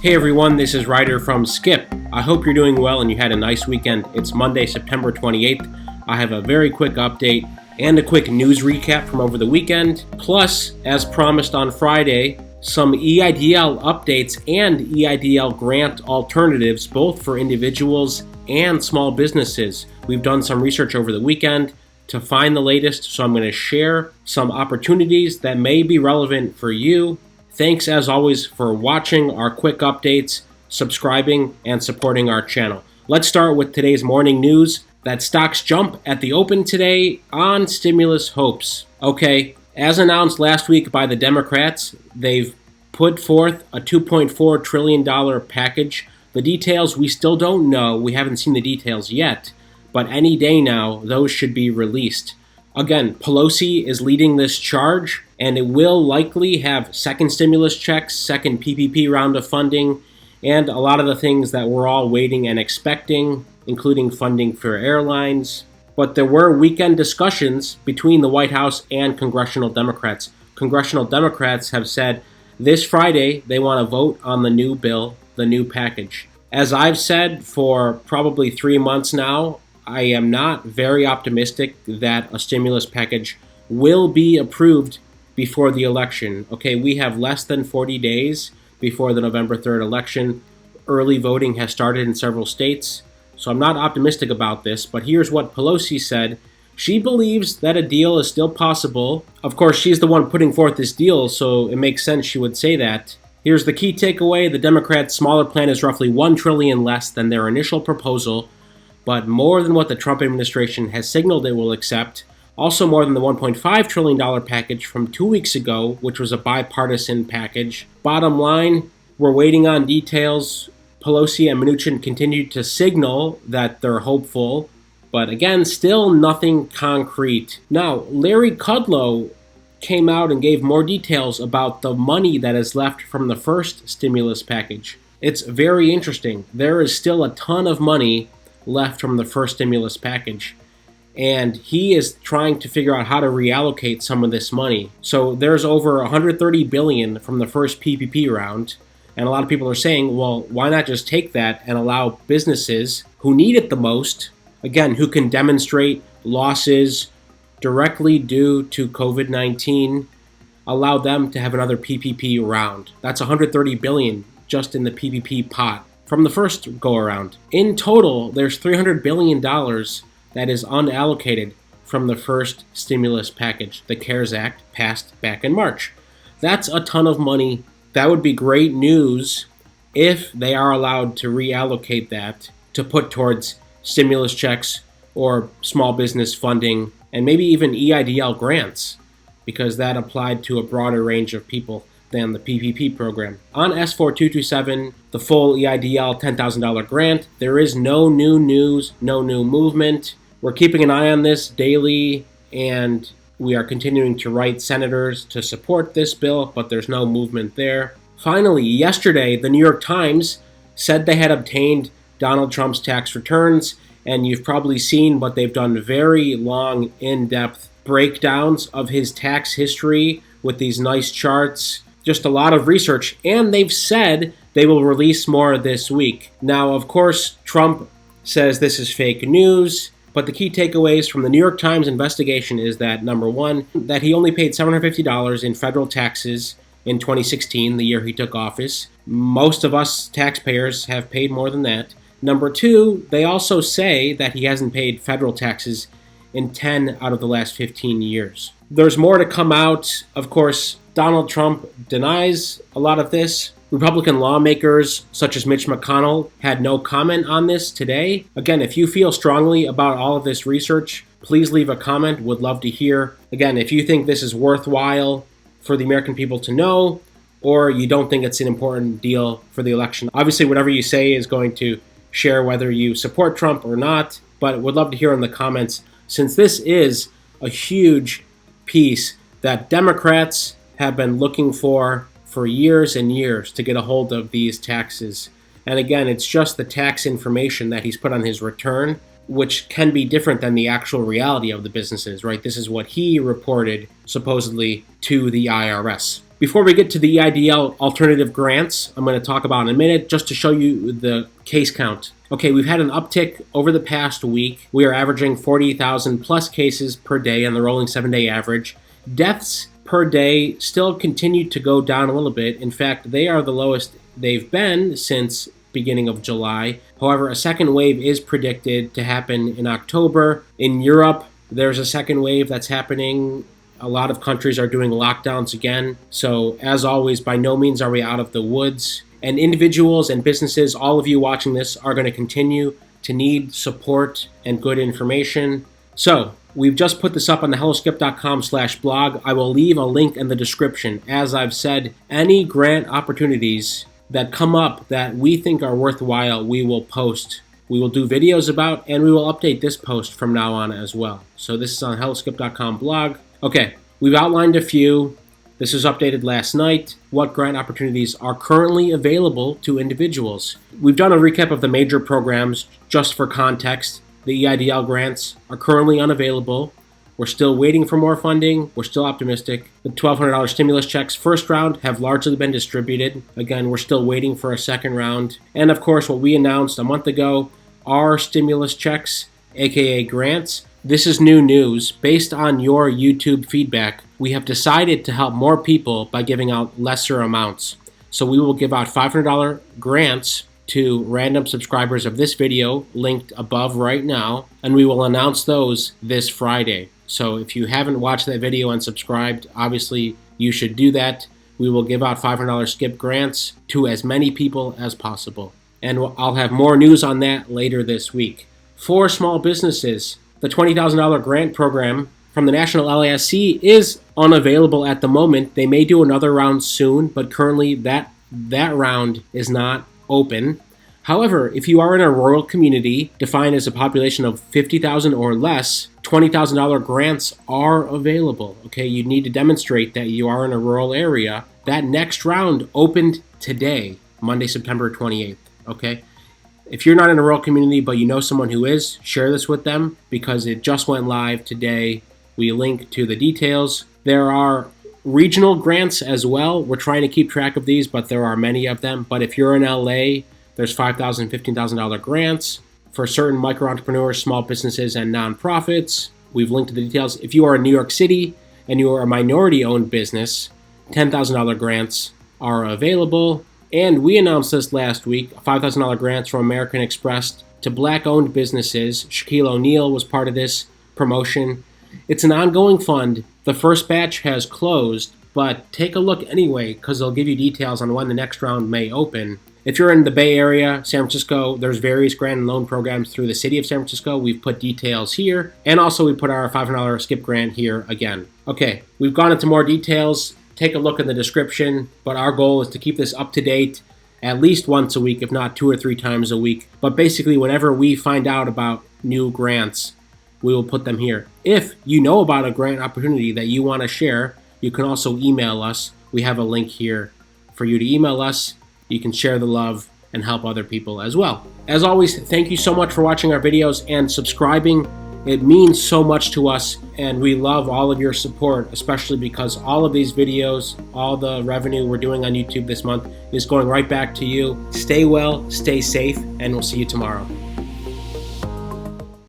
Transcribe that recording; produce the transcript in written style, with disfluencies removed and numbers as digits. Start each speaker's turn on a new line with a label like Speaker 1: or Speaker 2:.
Speaker 1: Hey everyone, this is Ryder from Skip. I hope you're doing well and you had a nice weekend. It's Monday, September 28th. I have a very quick update and a quick news recap from over the weekend. Plus, as promised on Friday, some EIDL updates and EIDL grant alternatives, both for individuals and small businesses. We've done some research over the weekend to find the latest, so I'm going to share some opportunities that may be relevant for you. Thanks as always for watching our quick updates, subscribing, and supporting our channel. Let's start with today's morning news that stocks jump at the open today on stimulus hopes. Okay, as announced last week by the Democrats, they've put forth a $2.4 trillion package. The details we still don't know. We haven't seen the details yet, but any day now, those should be released. Again, Pelosi is leading this charge, and it will likely have second stimulus checks, second PPP round of funding, and a lot of the things that we're all waiting and expecting, including funding for airlines. But there were weekend discussions between the White House and congressional Democrats. Congressional Democrats have said this Friday they want to vote on the new bill, the new package. As I've said for probably 3 months now, I am not very optimistic that a stimulus package will be approved before the election. Okay, we have less than 40 days before the November 3rd election. Early voting has started in several states, so I'm not optimistic about this, but here's what Pelosi said. She believes that a deal is still possible. Of course, she's the one putting forth this deal, so it makes sense she would say that. Here's the key takeaway. The Democrats' smaller plan is roughly $1 trillion less than their initial proposal, but more than what the Trump administration has signaled it will accept. Also more than the $1.5 trillion package from 2 weeks ago, which was a bipartisan package. Bottom line, we're waiting on details. Pelosi and Mnuchin continue to signal that they're hopeful, but again, still nothing concrete. Now, Larry Kudlow came out and gave more details about the money that is left from the first stimulus package. It's very interesting. There is still a ton of money left from the first stimulus package, and he is trying to figure out how to reallocate some of this money. So there's over $130 billion from the first PPP round, and a lot of people are saying, well, why not just take that and allow businesses who need it the most, again, who can demonstrate losses directly due to COVID-19, allow them to have another PPP round. That's $130 billion just in the PPP pot from the first go-around. In total, there's $300 billion that is unallocated from the first stimulus package, the CARES Act, passed back in March. That's a ton of money. That would be great news if they are allowed to reallocate that to put towards stimulus checks or small business funding, and maybe even EIDL grants, because that applied to a broader range of people than the PPP program. On S4227, the full EIDL $10,000 grant, there is no new news, no new movement. We're keeping an eye on this daily, and we are continuing to write senators to support this bill, but there's no movement there. Finally, yesterday, the New York Times said they had obtained Donald Trump's tax returns, and you've probably seen, but they've done very long, in-depth breakdowns of his tax history with these nice charts. Just a lot of research, and they've said they will release more this week. Now, of course, Trump says this is fake news, but the key takeaways from the New York Times investigation is that, number one, that he only paid $750 in federal taxes in 2016, the year he took office. Most of us taxpayers have paid more than that. Number two, they also say that he hasn't paid federal taxes in 10 out of the last 15 years. There's more to come out. Of course, Donald Trump denies a lot of this. Republican lawmakers, such as Mitch McConnell, had no comment on this today. Again, if you feel strongly about all of this research, please leave a comment. Would love to hear. Again, if you think this is worthwhile for the American people to know, or you don't think it's an important deal for the election. Obviously, whatever you say is going to share whether you support Trump or not, but would love to hear in the comments, since this is a huge piece that Democrats have been looking for years and years to get a hold of these taxes. And again, it's just the tax information that he's put on his return, which can be different than the actual reality of the businesses, right? This is what he reported supposedly to the IRS. Before we get to the EIDL alternative grants, I'm going to talk about in a minute just to show you the case count. Okay, we've had an uptick over the past week. We are averaging 40,000 plus cases per day on the rolling 7-day average. Deaths per day still continue to go down a little bit. In fact, they are the lowest they've been since beginning of July. However, a second wave is predicted to happen in October. In Europe, there's a second wave that's happening. A lot of countries are doing lockdowns again. So as always, by no means are we out of the woods. And individuals and businesses, all of you watching this, are going to continue to need support and good information. So we've just put this up on the helloskip.com/blog. I will leave a link in the description. As I've said, any grant opportunities that come up that we think are worthwhile, we will post. We will do videos about, and we will update this post from now on as well. So this is on helloskip.com/blog. Okay, we've outlined a few. This was updated last night. What grant opportunities are currently available to individuals? We've done a recap of the major programs just for context. The EIDL grants are currently unavailable. We're still waiting for more funding. We're still optimistic. The $1,200 stimulus checks first round have largely been distributed. Again, we're still waiting for a second round. And of course, what we announced a month ago are stimulus checks, aka grants. This is new news. Based on your YouTube feedback, we have decided to help more people by giving out lesser amounts. So we will give out $500 grants to random subscribers of this video, linked above right now, and we will announce those this Friday. So if you haven't watched that video and subscribed, obviously you should do that. We will give out $500 skip grants to as many people as possible. And I'll have more news on that later this week. For small businesses, the $20,000 grant program from the National LASC is unavailable at the moment. They may do another round soon, but currently that round is not open. However, if you are in a rural community defined as a population of 50,000 or less, $20,000 grants are available. Okay, you need to demonstrate that you are in a rural area. That next round opened today, Monday, September 28th. Okay. If you're not in a rural community, but you know someone who is, share this with them because it just went live today. We link to the details. There are regional grants as well. We're trying to keep track of these, but there are many of them. But if you're in LA, there's $5,000, $15,000 grants for certain micro entrepreneurs, small businesses, and nonprofits. We've linked to the details. If you are in New York City and you are a minority-owned business, $10,000 grants are available. And we announced this last week, $5,000 grants from American Express to Black-owned businesses. Shaquille O'Neal was part of this promotion. It's an ongoing fund. The first batch has closed, but take a look anyway because they'll give you details on when the next round may open. If you're in the Bay Area, San Francisco, there's various grant and loan programs through the city of San Francisco. We've put details here, and also we put our $500 skip grant here again. Okay, we've gone into more details. Take a look in the description, but our goal is to keep this up to date at least once a week, if not 2 or 3 times a week. But basically, whenever we find out about new grants, we will put them here. If you know about a grant opportunity that you want to share, you can also email us. We have a link here for you to email us. You can share the love and help other people as well. As always, thank you so much for watching our videos and subscribing. It means so much to us, and we love all of your support, especially because all of these videos, all the revenue we're doing on YouTube this month is going right back to you. Stay well, stay safe, and we'll see you tomorrow.